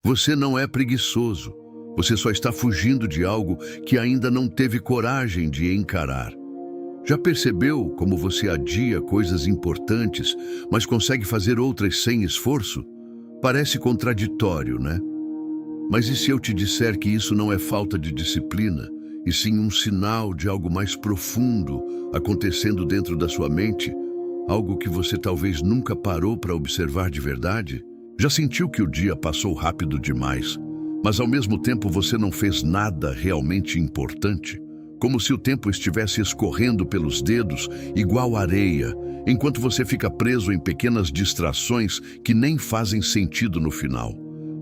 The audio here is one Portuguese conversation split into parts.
Você não é preguiçoso. Você só está fugindo de algo que ainda não teve coragem de encarar. Já percebeu como você adia coisas importantes, mas consegue fazer outras sem esforço? Parece contraditório, né? Mas e se eu te disser que isso não é falta de disciplina, e sim um sinal de algo mais profundo acontecendo dentro da sua mente? Algo que você talvez nunca parou para observar de verdade? Já sentiu que o dia passou rápido demais, mas ao mesmo tempo você não fez nada realmente importante? Como se o tempo estivesse escorrendo pelos dedos, igual areia, enquanto você fica preso em pequenas distrações que nem fazem sentido no final.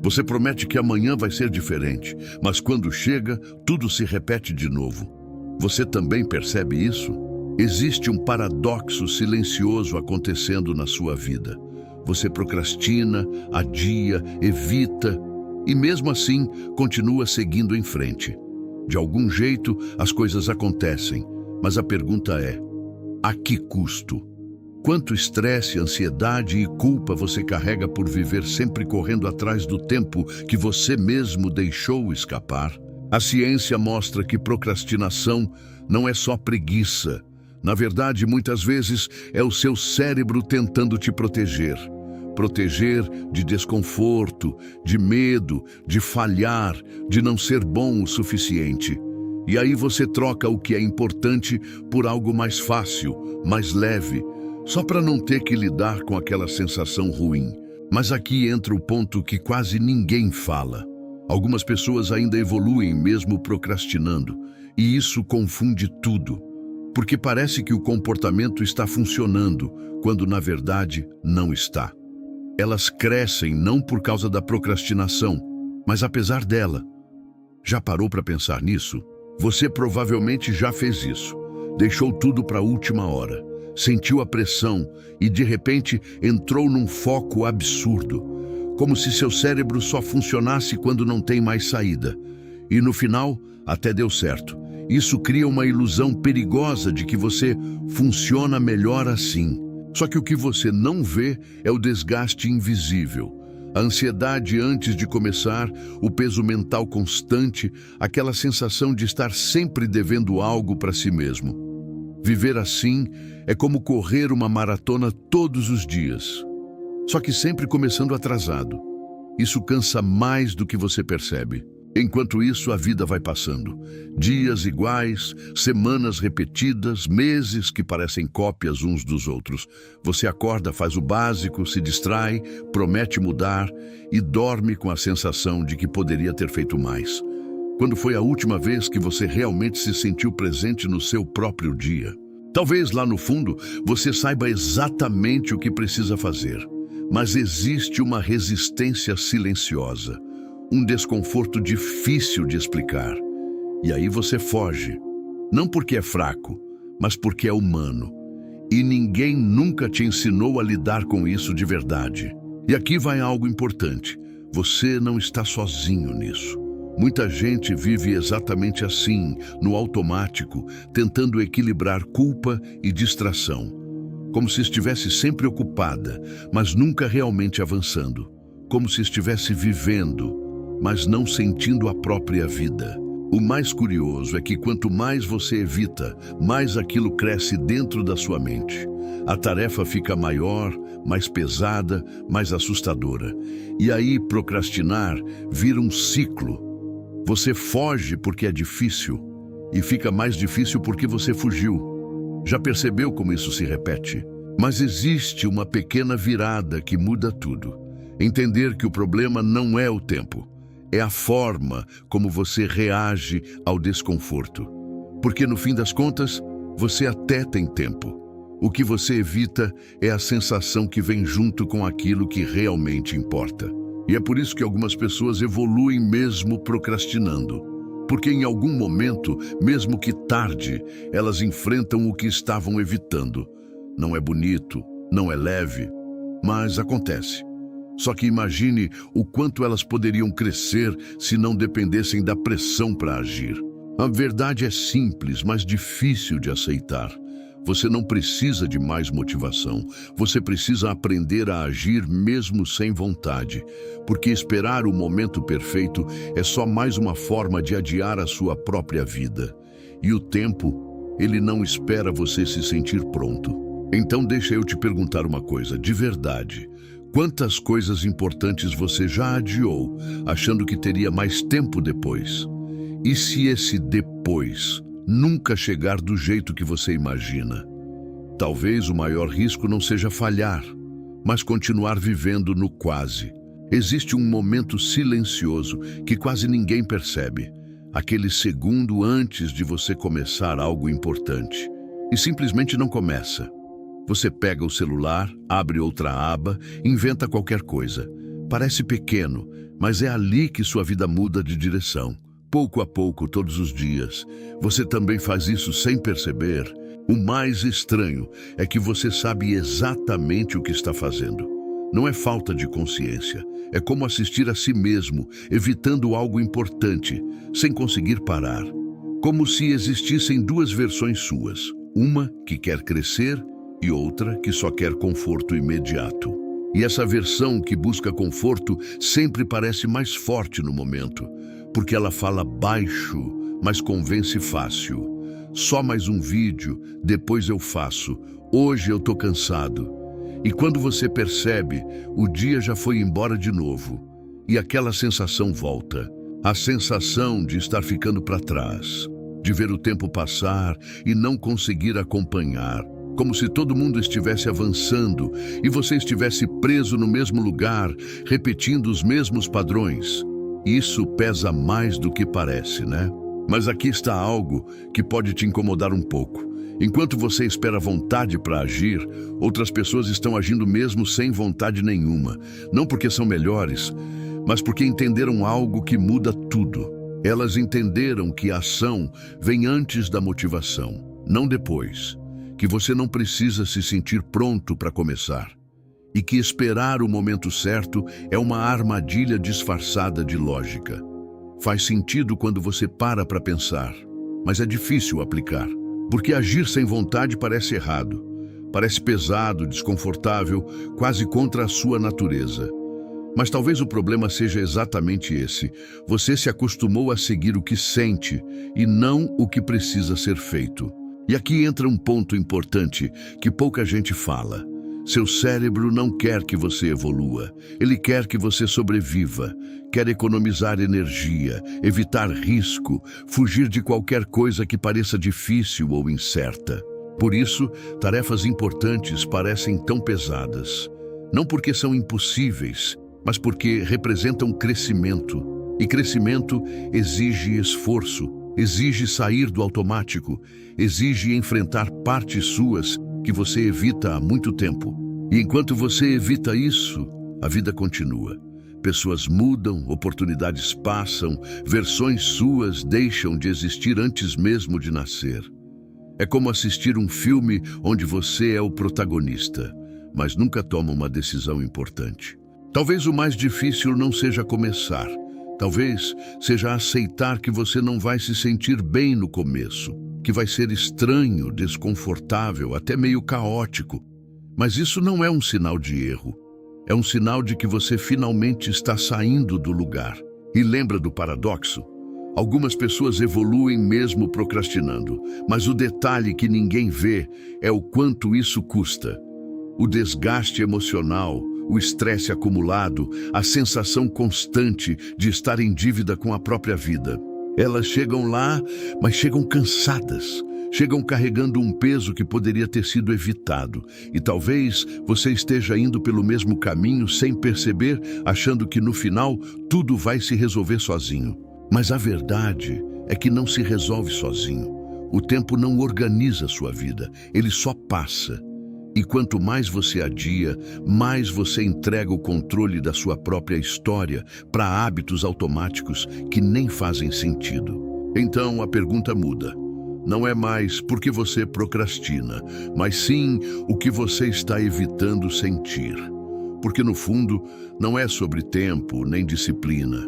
Você promete que amanhã vai ser diferente, mas quando chega, tudo se repete de novo. Você também percebe isso? Existe um paradoxo silencioso acontecendo na sua vida. Você procrastina, adia, evita e mesmo assim continua seguindo em frente. De algum jeito, as coisas acontecem, mas a pergunta é: a que custo? Quanto estresse, ansiedade e culpa você carrega por viver sempre correndo atrás do tempo que você mesmo deixou escapar? A ciência mostra que procrastinação não é só preguiça. Na verdade, muitas vezes é o seu cérebro tentando te proteger. Proteger de desconforto, de medo, de falhar, de não ser bom o suficiente. E aí você troca o que é importante por algo mais fácil, mais leve, só para não ter que lidar com aquela sensação ruim. Mas aqui entra o ponto que quase ninguém fala. Algumas pessoas ainda evoluem mesmo procrastinando, e isso confunde tudo. Porque parece que o comportamento está funcionando, quando na verdade não está. Elas crescem não por causa da procrastinação, mas apesar dela. Já parou para pensar nisso? Você provavelmente já fez isso. Deixou tudo para a última hora, sentiu a pressão e de repente entrou num foco absurdo, como se seu cérebro só funcionasse quando não tem mais saída. E no final, até deu certo. Isso cria uma ilusão perigosa de que você funciona melhor assim. Só que o que você não vê é o desgaste invisível. A ansiedade antes de começar, o peso mental constante, aquela sensação de estar sempre devendo algo para si mesmo. Viver assim é como correr uma maratona todos os dias, só que sempre começando atrasado. Isso cansa mais do que você percebe. Enquanto isso, a vida vai passando. Dias iguais, semanas repetidas, meses que parecem cópias uns dos outros. Você acorda, faz o básico, se distrai, promete mudar e dorme com a sensação de que poderia ter feito mais. Quando foi a última vez que você realmente se sentiu presente no seu próprio dia? Talvez lá no fundo você saiba exatamente o que precisa fazer, mas existe uma resistência silenciosa. Um desconforto difícil de explicar. E aí você foge. Não porque é fraco, mas porque é humano. E ninguém nunca te ensinou a lidar com isso de verdade. E aqui vai algo importante. Você não está sozinho nisso. Muita gente vive exatamente assim, no automático, tentando equilibrar culpa e distração. Como se estivesse sempre ocupada, mas nunca realmente avançando. Como se estivesse vivendo, mas não sentindo a própria vida. O mais curioso é que quanto mais você evita, mais aquilo cresce dentro da sua mente. A tarefa fica maior, mais pesada, mais assustadora. E aí procrastinar vira um ciclo. Você foge porque é difícil, e fica mais difícil porque você fugiu. Já percebeu como isso se repete? Mas existe uma pequena virada que muda tudo. Entender que o problema não é o tempo. É a forma como você reage ao desconforto. Porque no fim das contas, você até tem tempo. O que você evita é a sensação que vem junto com aquilo que realmente importa. E é por isso que algumas pessoas evoluem mesmo procrastinando. Porque em algum momento, mesmo que tarde, elas enfrentam o que estavam evitando. Não é bonito, não é leve, mas acontece. Só que imagine o quanto elas poderiam crescer se não dependessem da pressão para agir. A verdade é simples, mas difícil de aceitar. Você não precisa de mais motivação. Você precisa aprender a agir mesmo sem vontade, porque esperar o momento perfeito é só mais uma forma de adiar a sua própria vida. E o tempo, ele não espera você se sentir pronto. Então deixa eu te perguntar uma coisa, de verdade. Quantas coisas importantes você já adiou, achando que teria mais tempo depois? E se esse depois nunca chegar do jeito que você imagina? Talvez o maior risco não seja falhar, mas continuar vivendo no quase. Existe um momento silencioso que quase ninguém percebe, aquele segundo antes de você começar algo importante. E simplesmente não começa. Você pega o celular, abre outra aba, inventa qualquer coisa. Parece pequeno, mas é ali que sua vida muda de direção. Pouco a pouco, todos os dias. Você também faz isso sem perceber. O mais estranho é que você sabe exatamente o que está fazendo. Não é falta de consciência. É como assistir a si mesmo, evitando algo importante, sem conseguir parar. Como se existissem duas versões suas. Uma que quer crescer e outra que só quer conforto imediato. E essa versão que busca conforto sempre parece mais forte no momento, porque ela fala baixo, mas convence fácil. Só mais um vídeo, depois eu faço. Hoje eu tô cansado. E quando você percebe, o dia já foi embora de novo. E aquela sensação volta. A sensação de estar ficando para trás, de ver o tempo passar e não conseguir acompanhar. Como se todo mundo estivesse avançando e você estivesse preso no mesmo lugar, repetindo os mesmos padrões. Isso pesa mais do que parece, né? Mas aqui está algo que pode te incomodar um pouco. Enquanto você espera vontade para agir, outras pessoas estão agindo mesmo sem vontade nenhuma. Não porque são melhores, mas porque entenderam algo que muda tudo. Elas entenderam que a ação vem antes da motivação, não depois. Que você não precisa se sentir pronto para começar. E que esperar o momento certo é uma armadilha disfarçada de lógica. Faz sentido quando você para pensar, mas é difícil aplicar. Porque agir sem vontade parece errado. Parece pesado, desconfortável, quase contra a sua natureza. Mas talvez o problema seja exatamente esse. Você se acostumou a seguir o que sente e não o que precisa ser feito. E aqui entra um ponto importante que pouca gente fala. Seu cérebro não quer que você evolua. Ele quer que você sobreviva. Quer economizar energia, evitar risco, fugir de qualquer coisa que pareça difícil ou incerta. Por isso, tarefas importantes parecem tão pesadas. Não porque são impossíveis, mas porque representam crescimento. E crescimento exige esforço. Exige sair do automático, exige enfrentar partes suas que você evita há muito tempo. E enquanto você evita isso, a vida continua. Pessoas mudam, oportunidades passam, versões suas deixam de existir antes mesmo de nascer. É como assistir um filme onde você é o protagonista, mas nunca toma uma decisão importante. Talvez o mais difícil não seja começar. Talvez seja aceitar que você não vai se sentir bem no começo, que vai ser estranho, desconfortável, até meio caótico. Mas isso não é um sinal de erro. É um sinal de que você finalmente está saindo do lugar. E lembra do paradoxo? Algumas pessoas evoluem mesmo procrastinando, mas o detalhe que ninguém vê é o quanto isso custa. O desgaste emocional, o estresse acumulado, a sensação constante de estar em dívida com a própria vida. Elas chegam lá, mas chegam cansadas. Chegam carregando um peso que poderia ter sido evitado. E talvez você esteja indo pelo mesmo caminho sem perceber, achando que no final tudo vai se resolver sozinho. Mas a verdade é que não se resolve sozinho. O tempo não organiza sua vida, ele só passa. E quanto mais você adia, mais você entrega o controle da sua própria história para hábitos automáticos que nem fazem sentido. Então a pergunta muda. Não é mais por que você procrastina, mas sim o que você está evitando sentir. Porque no fundo, não é sobre tempo nem disciplina.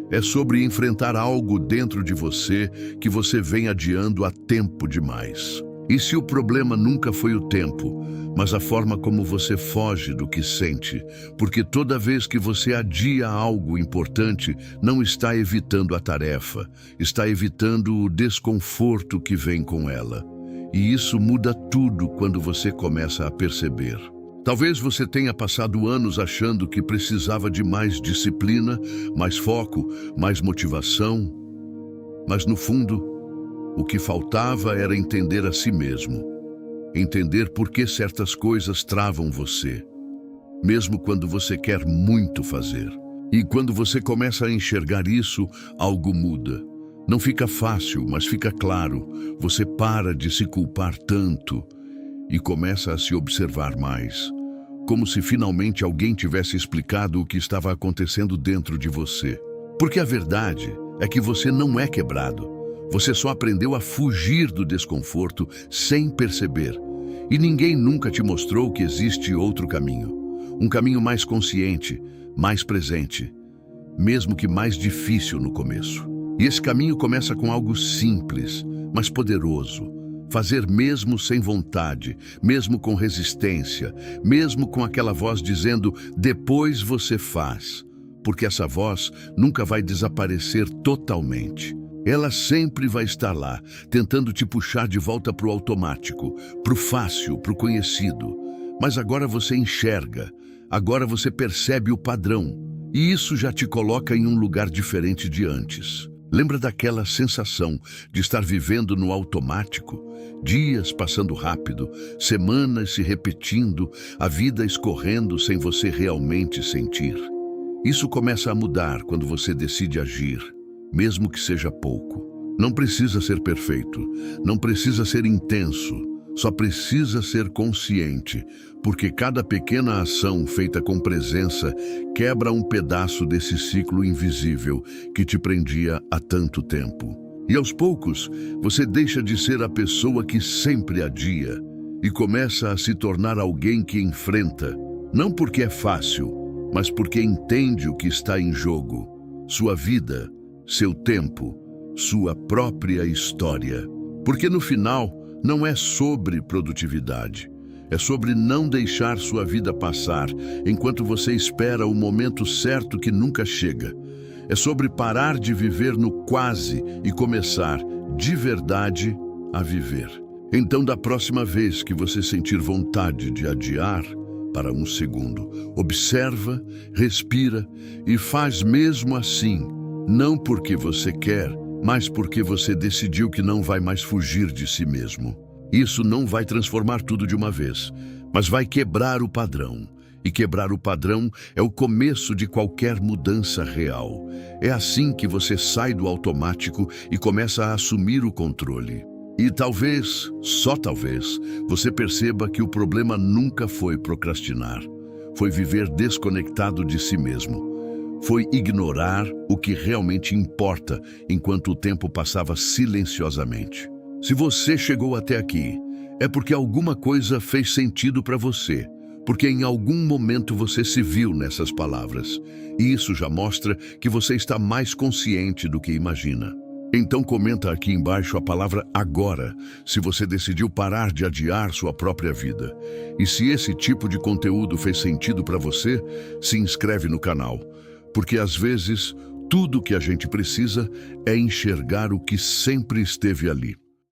É sobre enfrentar algo dentro de você que você vem adiando há tempo demais. E se o problema nunca foi o tempo, mas a forma como você foge do que sente? Porque toda vez que você adia algo importante, não está evitando a tarefa, está evitando o desconforto que vem com ela. E isso muda tudo quando você começa a perceber. Talvez você tenha passado anos achando que precisava de mais disciplina, mais foco, mais motivação, mas no fundo, o que faltava era entender a si mesmo. Entender por que certas coisas travam você, mesmo quando você quer muito fazer. E quando você começa a enxergar isso, algo muda. Não fica fácil, mas fica claro. Você para de se culpar tanto e começa a se observar mais. Como se finalmente alguém tivesse explicado o que estava acontecendo dentro de você. Porque a verdade é que você não é quebrado. Você só aprendeu a fugir do desconforto sem perceber. E ninguém nunca te mostrou que existe outro caminho. Um caminho mais consciente, mais presente, mesmo que mais difícil no começo. E esse caminho começa com algo simples, mas poderoso. Fazer mesmo sem vontade, mesmo com resistência, mesmo com aquela voz dizendo, depois você faz. Porque essa voz nunca vai desaparecer totalmente. Ela sempre vai estar lá, tentando te puxar de volta para o automático, para o fácil, para o conhecido. Mas agora você enxerga, agora você percebe o padrão, e isso já te coloca em um lugar diferente de antes. Lembra daquela sensação de estar vivendo no automático? Dias passando rápido, semanas se repetindo, a vida escorrendo sem você realmente sentir. Isso começa a mudar quando você decide agir. Mesmo que seja pouco. Não precisa ser perfeito, não precisa ser intenso, só precisa ser consciente, porque cada pequena ação feita com presença quebra um pedaço desse ciclo invisível que te prendia há tanto tempo. E aos poucos, você deixa de ser a pessoa que sempre adia e começa a se tornar alguém que enfrenta, não porque é fácil, mas porque entende o que está em jogo, sua vida, seu tempo, sua própria história. Porque no final, não é sobre produtividade. É sobre não deixar sua vida passar enquanto você espera o momento certo que nunca chega. É sobre parar de viver no quase e começar, de verdade, a viver. Então, da próxima vez que você sentir vontade de adiar, para um segundo, observa, respira e faz mesmo assim. Não porque você quer, mas porque você decidiu que não vai mais fugir de si mesmo. Isso não vai transformar tudo de uma vez, mas vai quebrar o padrão. E quebrar o padrão é o começo de qualquer mudança real. É assim que você sai do automático e começa a assumir o controle. E talvez, só talvez, você perceba que o problema nunca foi procrastinar. Foi viver desconectado de si mesmo. Foi ignorar o que realmente importa enquanto o tempo passava silenciosamente. Se você chegou até aqui, é porque alguma coisa fez sentido para você, porque em algum momento você se viu nessas palavras. E isso já mostra que você está mais consciente do que imagina. Então comenta aqui embaixo a palavra agora, se você decidiu parar de adiar sua própria vida. E se esse tipo de conteúdo fez sentido para você, se inscreve no canal. Porque às vezes, tudo que a gente precisa é enxergar o que sempre esteve ali.